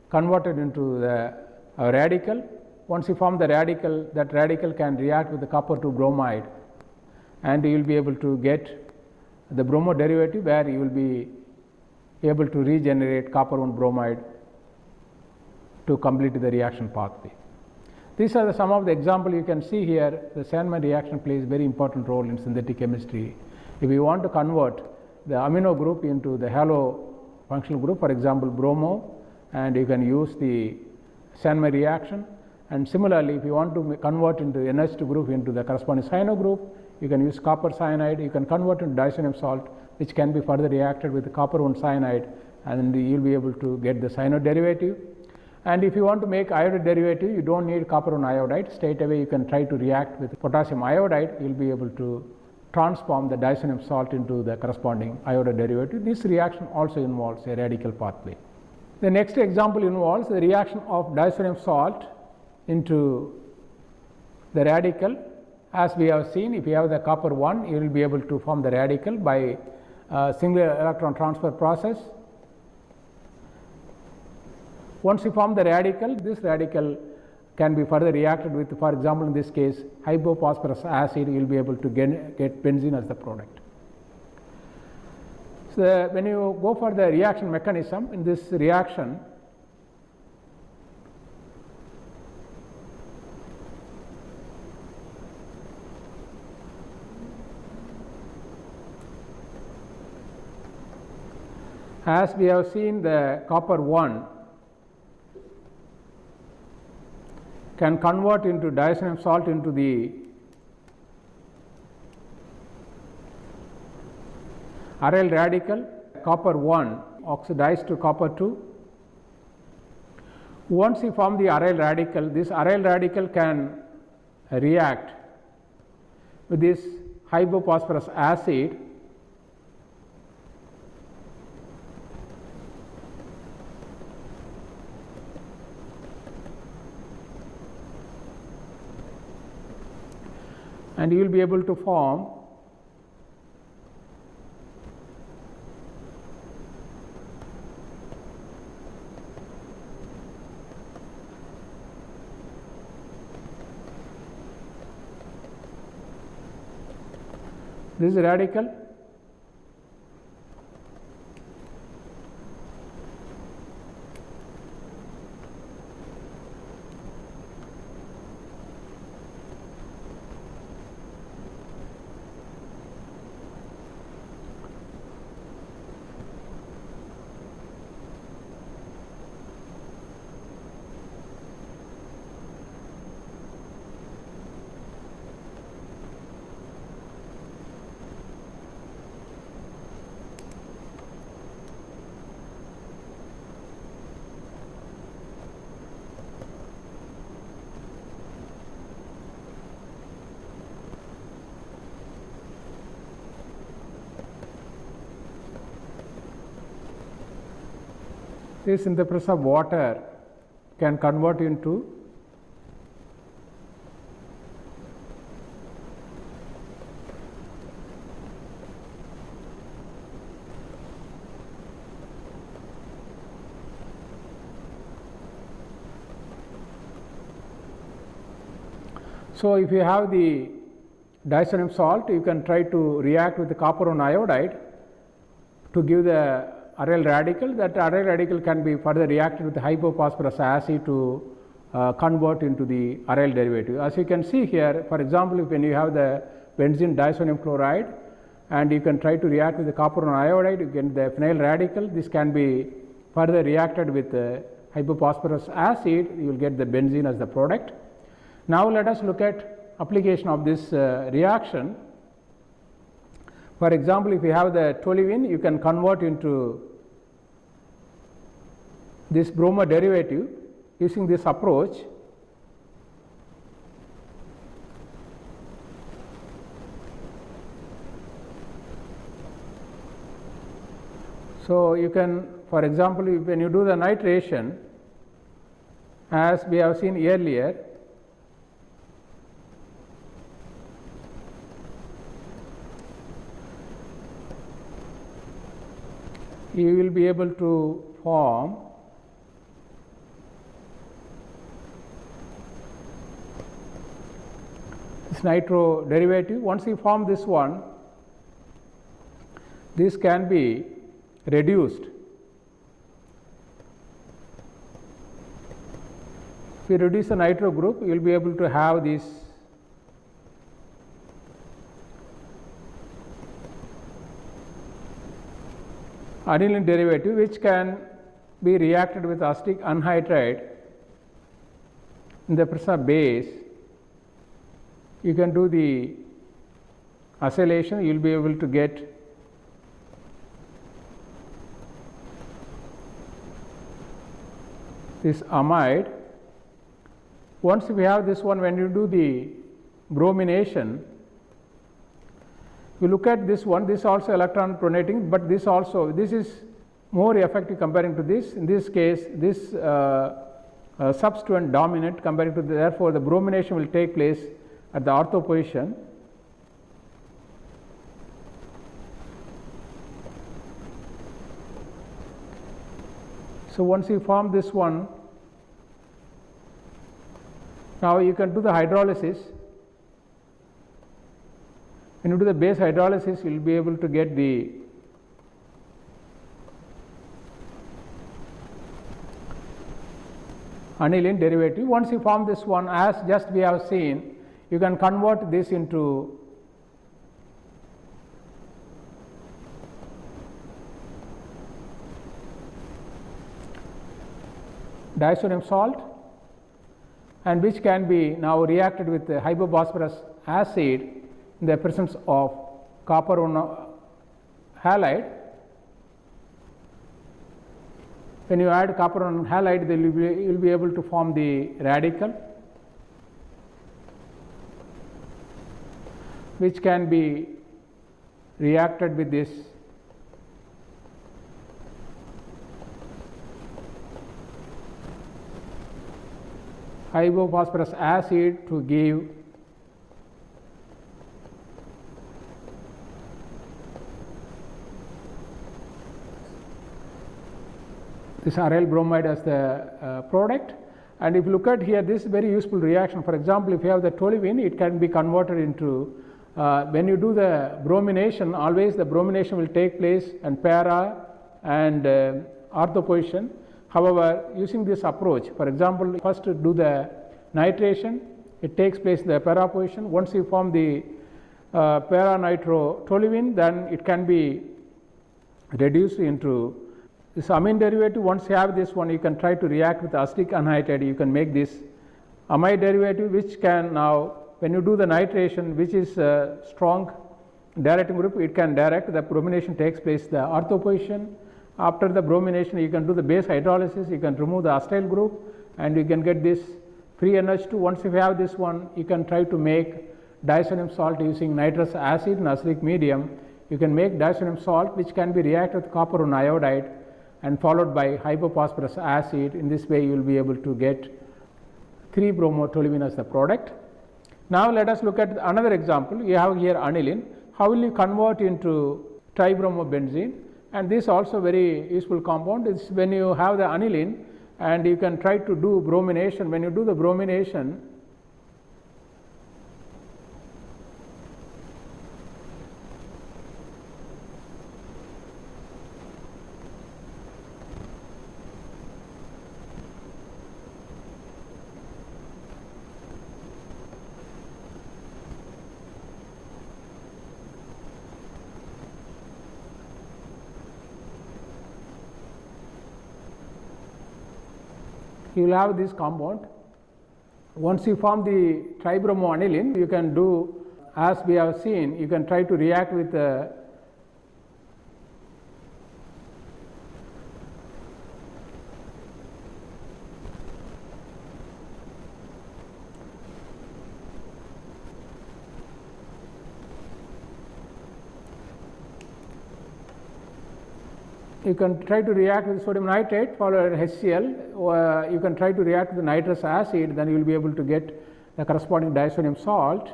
converted into the radical. Once you form the radical, that radical can react with the copper 2 bromide, and you will be able to get the bromo derivative, where you will be able to regenerate copper 1 bromide to complete the reaction pathway. These are some of the examples you can see here. The Sandmer reaction plays very important role in synthetic chemistry. If you want to convert the amino group into the halo functional group, for example bromo, and you can use the Sandmer reaction. And similarly, if you want to convert into NH2 group into the corresponding cyano group, you can use copper cyanide. You can convert into diazonium salt, which can be further reacted with the copper 1 cyanide, and you will be able to get the cyano derivative. And if you want to make iodide derivative, you don't need copper 1 iodide. Straight away you can try to react with potassium iodide. You will be able to transform the diazonium salt into the corresponding iodide derivative. This reaction also involves a radical pathway. The next example involves the reaction of diazonium salt into the radical. As we have seen, if you have the copper 1, you will be able to form the radical by singular electron transfer process. Once you form the radical, this radical can be further reacted with, for example, in this case, hypophosphorus acid. You will be able to get benzene as the product. So, when you go for the reaction mechanism, in this reaction, as we have seen, the copper 1 can convert into diazonium salt into the aryl radical. Copper 1 oxidized to copper 2. Once you form the aryl radical, this aryl radical can react with this hypophosphorus acid, and you will be able to form this radical. This, in the presence of water, can convert into so if you have the diazonium salt, you can try to react with the copper 1 iodide to give the aryl radical. That aryl radical can be further reacted with the hypophosphorus acid to convert into the aryl derivative. As you can see here, for example, when you have the benzene diazonium chloride and you can try to react with the copper 1 iodide, you get the phenyl radical. This can be further reacted with hypophosphorus acid, you will get the benzene as the product. Now let us look at application of this reaction. For example, if you have the toluene, you can convert into this bromo derivative using this approach. So you can, for example, when you do the nitration, as we have seen earlier, you will be able to form this nitro derivative. Once you form this one, this can be reduced. If you reduce the nitro group, you will be able to have this aniline derivative, which can be reacted with acetic anhydride in the presence of base. You can do the acylation, you will be able to get this amide. Once we have this one, when you do the bromination, you look at this one, this also electron pronating, but this is more effective comparing to this. In this case, this substituent dominant comparing to therefore the bromination will take place at the ortho position. So once you form this one, now you can do the hydrolysis. When you do the base hydrolysis, you will be able to get the aniline derivative. Once you form this one, as just we have seen, you can convert this into diazonium salt, and which can be now reacted with the hypophosphorus acid in the presence of copper halide. When you add copper halide, you will be able to form the radical, which can be reacted with this hypophosphorus acid to give this aryl bromide as the product. And if you look at here, this is very useful reaction. For example, if you have the toluene, it can be converted into when you do the bromination, always the bromination will take place and para and ortho position. However, using this approach, for example, first to do the nitration, it takes place in the para position. Once you form the para nitro toluene, then it can be reduced into this amine derivative. Once you have this one, you can try to react with acetic anhydride. You can make this amide derivative, which can now, when you do the nitration, which is a strong directing group, it can direct. The bromination takes place the ortho position. After the bromination, you can do the base hydrolysis, you can remove the acetyl group, and you can get this free NH2. Once you have this one, you can try to make diazonium salt using nitrous acid and acidic medium. You can make diazonium salt, which can be reacted with copper iodide and followed by hypophosphorus acid. In this way, you will be able to get 3-bromotoluene as the product. Now let us look at another example. You have here aniline. How will you convert into tribromobenzene? And this also very useful compound is when you have the aniline and you can try to do bromination. When you do the bromination, you will have this compound. Once you form the tribromoaniline, you can do, as we have seen, you can try to react with you can try to react with sodium nitrate followed by HCl, or you can try to react with the nitrous acid, then you will be able to get the corresponding disodium salt.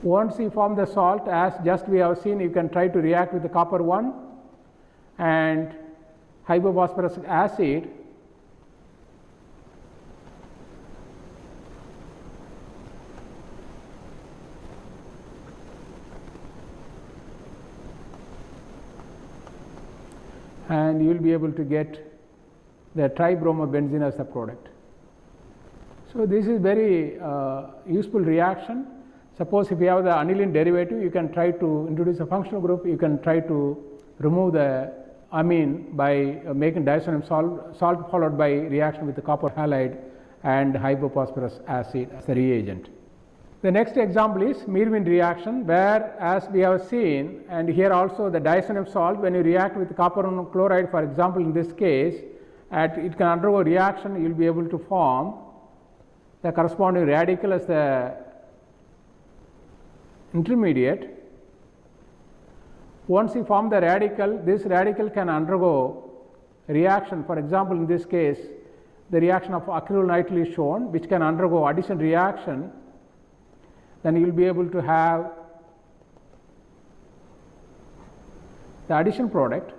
Once you form the salt, as just we have seen, you can try to react with the copper 1 and hypophosphorus acid. And you will be able to get the tribromobenzene as a product. So this is very useful reaction. Suppose if you have the aniline derivative, you can try to introduce a functional group, you can try to remove the amine by making disodium salt followed by reaction with the copper halide and hypophosphorus acid as the reagent. The next example is Meerwin reaction, where as we have seen, and here also the disodium salt, when you react with copper chloride, for example in this case, it can undergo reaction, you will be able to form the corresponding radical as the intermediate. Once you form the radical, this radical can undergo reaction. For example, in this case, the reaction of acrylonitrile is shown, which can undergo addition reaction. Then you will be able to have the addition product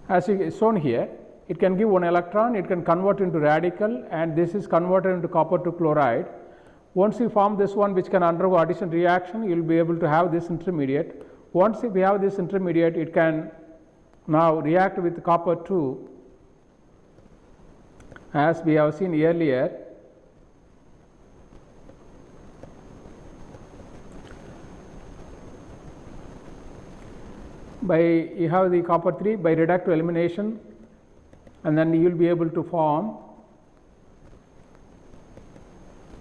as is shown here. It can give one electron, it can convert into radical, and this is converted into copper 2 chloride. Once you form this one which can undergo addition reaction, you will be able to have this intermediate. Once we have this intermediate, it can now react with copper 2 as we have seen earlier. You have the copper 3 by reductive elimination, and then you will be able to form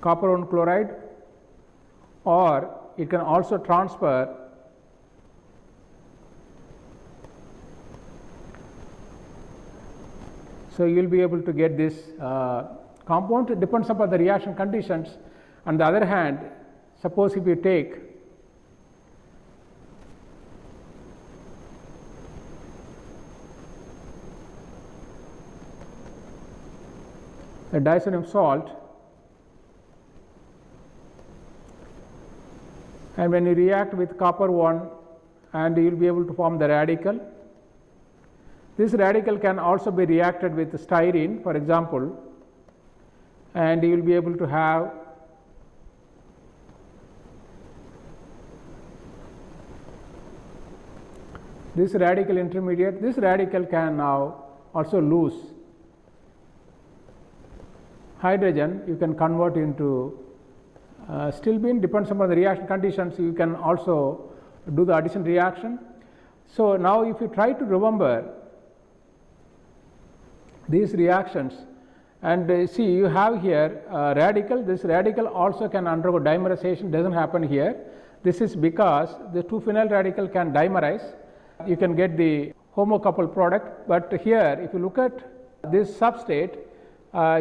copper 1 chloride, or it can also transfer so you will be able to get this compound. It depends upon the reaction conditions. On the other hand, suppose if you take the disodium salt, and when you react with copper 1, and you will be able to form the radical. This radical can also be reacted with styrene, for example, and you will be able to have this radical intermediate. This radical can now also lose hydrogen, you can convert into stilbene, depends upon the reaction conditions, you can also do the addition reaction. So now if you try to remember these reactions, and see you have here radical, this radical also can undergo dimerization, does not happen here. This is because the 2-phenyl radical can dimerize, you can get the homocoupled product, but here if you look at this substrate,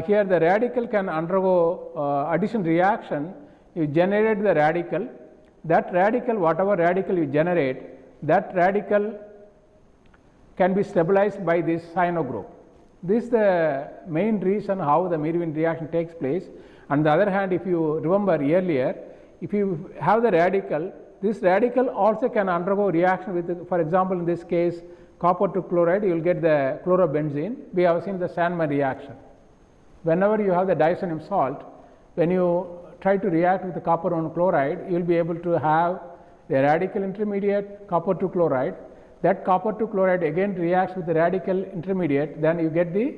here the radical can undergo addition reaction. You generate the radical, that radical, whatever radical you generate, that radical can be stabilized by this cyano group. This is the main reason how the Meerwin reaction takes place. On the other hand, if you remember earlier, if you have the radical, this radical also can undergo reaction with, for example, in this case copper 2 chloride, you will get the chlorobenzene. We have seen the Sandman reaction. Whenever you have the disodium salt, when you try to react with the copper 1 chloride, you will be able to have the radical intermediate copper 2 chloride. That copper 2 chloride again reacts with the radical intermediate, then you get the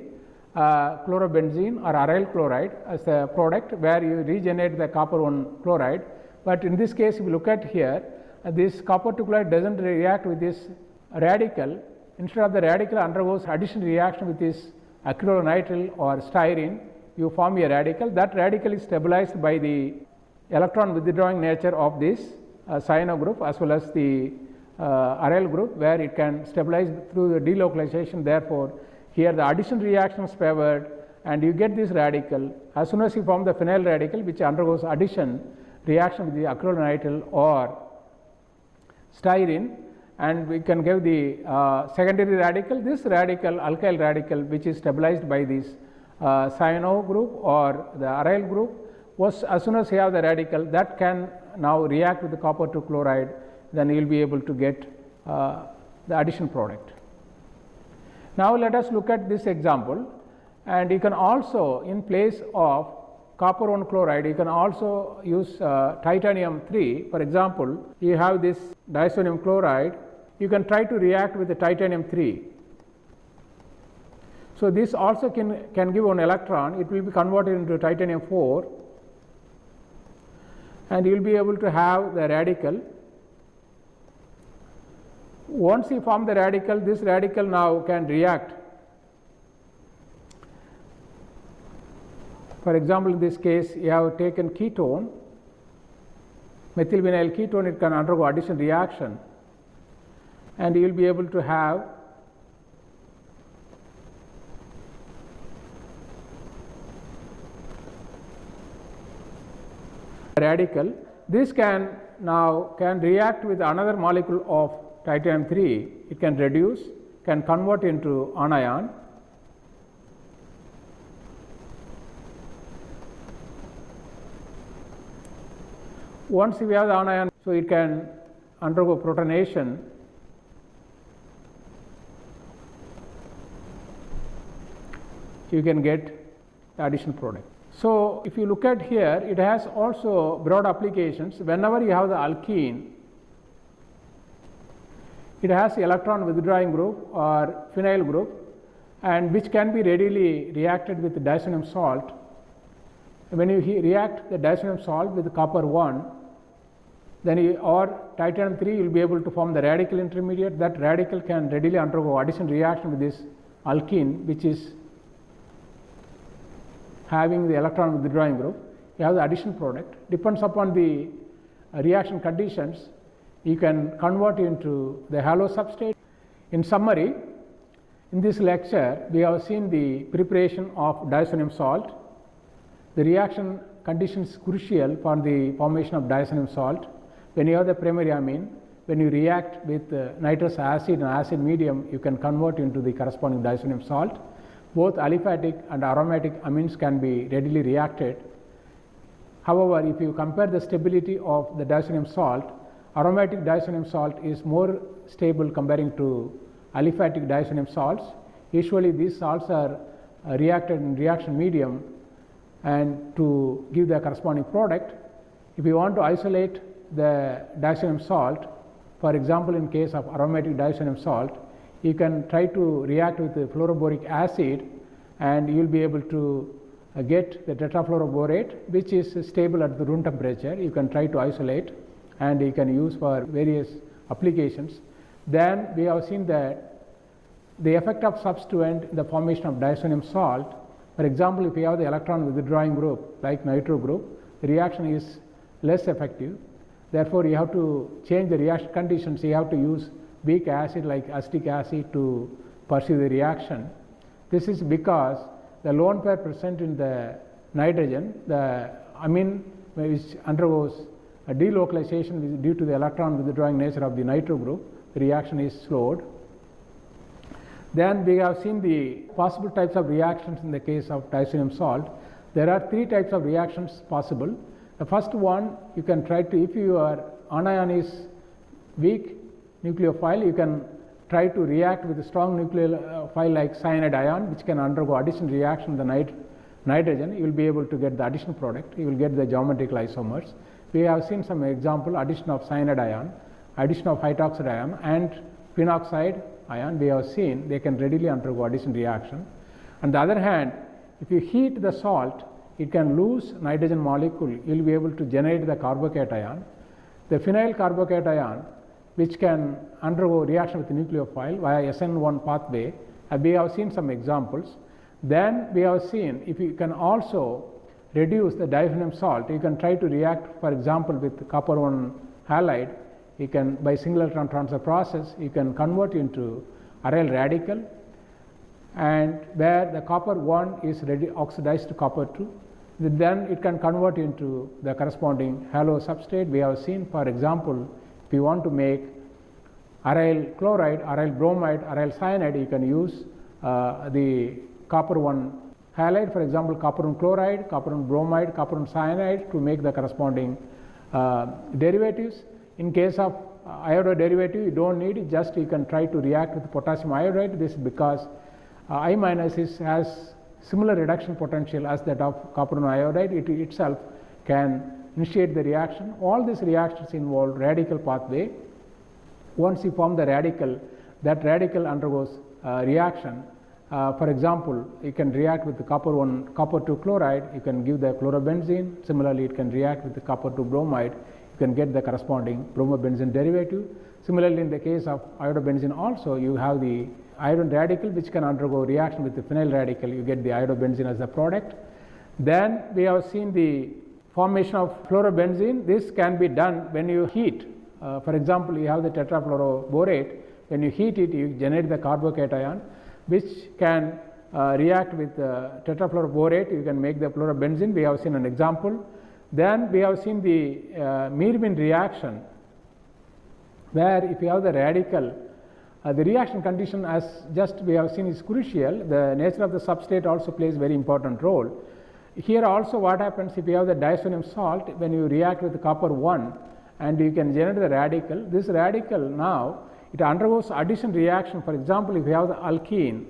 chlorobenzene or aryl chloride as a product, where you regenerate the copper 1 chloride. But in this case, if you look at here, this copper 2 chloride doesn't react with this radical. Instead of the radical undergoes addition reaction with this acrylonitrile or styrene, you form a radical. That radical is stabilized by the electron withdrawing nature of this cyano group as well as the aryl group, where it can stabilize through the delocalization. Therefore, here the addition reaction is favored and you get this radical. As soon as you form the phenyl radical, which undergoes addition reaction with the acrylonitrile or styrene, and we can give the secondary radical, this radical alkyl radical, which is stabilized by this cyano group or the aryl group. Was as soon as you have the radical, that can now react with the copper 2 chloride, then you will be able to get the addition product. Now let us look at this example, and you can also, in place of copper 1 chloride, you can also use titanium 3. For example, you have this diazonium chloride, you can try to react with the titanium 3. So this also can give one electron, it will be converted into titanium 4, and you will be able to have the radical. Once you form the radical, this radical now can react. For example, in this case, you have taken ketone, methylvinyl ketone, it can undergo addition reaction, and you will be able to have radical. This can react with another molecule of titanium 3. It can reduce, can convert into anion. Once we have the anion, so it can undergo protonation. You can get the addition product. So if you look at here, it has also broad applications. Whenever you have the alkene, it has electron withdrawing group or phenyl group, and which can be readily reacted with the diazonium salt. When you react the diazonium salt with copper 1, then or titanium 3, you will be able to form the radical intermediate. That radical can readily undergo addition reaction with this alkene, which is having the electron withdrawing group. You have the addition product. Depends upon the reaction conditions, you can convert into the halo substrate. In summary, in this lecture, we have seen the preparation of diazonium salt. The reaction conditions crucial for the formation of diazonium salt. When you have the primary amine, when you react with nitrous acid and acid medium, you can convert into the corresponding diazonium salt. Both aliphatic and aromatic amines can be readily reacted. However, if you compare the stability of the diazonium salt, aromatic diazonium salt is more stable comparing to aliphatic diazonium salts. Usually these salts are reacted in reaction medium and to give the corresponding product. If you want to isolate the diazonium salt, for example in case of aromatic diazonium salt, you can try to react with the fluoroboric acid and you will be able to get the tetrafluoroborate, which is stable at the room temperature. You can try to isolate and you can use for various applications. Then we have seen that the effect of substituent in the formation of diazonium salt, for example, if you have the electron withdrawing group like nitro group, the reaction is less effective. Therefore, you have to change the reaction conditions. You have to use weak acid like acetic acid to pursue the reaction. This is because the lone pair present in the nitrogen, the amine which undergoes a delocalization due to the electron withdrawing nature of the nitro group, the reaction is slowed. Then we have seen the possible types of reactions in the case of diazonium salt. There are 3 types of reactions possible. The first one, you can try to, if your anion is weak nucleophile, you can try to react with a strong nucleophile like cyanide ion, which can undergo addition reaction with the nitrogen. You will be able to get the addition product. You will get the geometrical isomers. We have seen some example, addition of cyanide ion, addition of hydroxide ion and phenoxide ion. We have seen they can readily undergo addition reaction. On the other hand, if you heat the salt, it can lose nitrogen molecule. You will be able to generate the carbocation. the phenyl carbocation, which can undergo reaction with the nucleophile via SN1 pathway. We have seen some examples. Then we have seen if you can also reduce the diaphanium salt, you can try to react, for example, with copper 1 halide. You can, by single electron transfer process, you can convert into aryl radical, and where the copper 1 is oxidized to copper 2, then it can convert into the corresponding halo substrate. We have seen, for example, if you want to make aryl chloride, aryl bromide, aryl cyanide, you can use the copper 1 halide, for example, copper 1 chloride, copper 1 bromide, copper 1 cyanide, to make the corresponding derivatives. In case of iodide derivative, you don't need it, just you can try to react with potassium iodide. This is because I minus has similar reduction potential as that of copper 1 iodide. It itself can initiate the reaction. All these reactions involve radical pathway. Once you form the radical, that radical undergoes reaction. For example, you can react with the copper 2 chloride, you can give the chlorobenzene. Similarly, it can react with the copper 2 bromide, you can get the corresponding bromobenzene derivative. Similarly, in the case of iodobenzene also, you have the iodine radical which can undergo reaction with the phenyl radical, you get the iodobenzene as the product. Then we have seen the formation of fluorobenzene. This can be done when you heat. For example, you have the tetrafluoroborate. When you heat it, you generate the carbocation, which can react with tetrafluoroborate. You can make the fluorobenzene. We have seen an example. Then we have seen the Meermin reaction, where if you have the radical, the reaction condition, as just we have seen, is crucial. The nature of the substrate also plays a very important role. Here also what happens if you have the diaphanium salt, when you react with the copper 1 and you can generate the radical, this radical now it undergoes addition reaction. For example, if you have the alkene,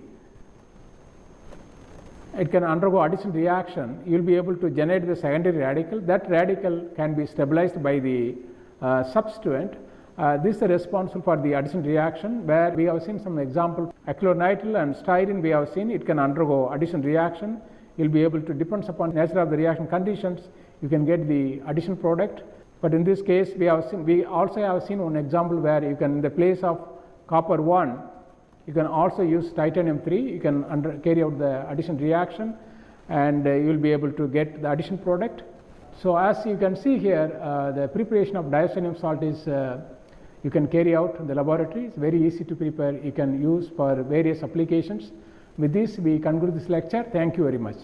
it can undergo addition reaction. You will be able to generate the secondary radical. That radical can be stabilized by the substituent. This is responsible for the addition reaction, where we have seen some example. Acrylonitrile and styrene we have seen, it can undergo addition reaction. You will be able to, depends upon nature of the reaction conditions, you can get the addition product. But in this case, we also have seen one example where you can, in the place of copper 1, you can also use titanium 3. You can carry out the addition reaction, and you will be able to get the addition product. So as you can see here, the preparation of diaphanium salt is you can carry out in the laboratory. It's very easy to prepare. You can use for various applications. With this, we conclude this lecture. Thank you very much.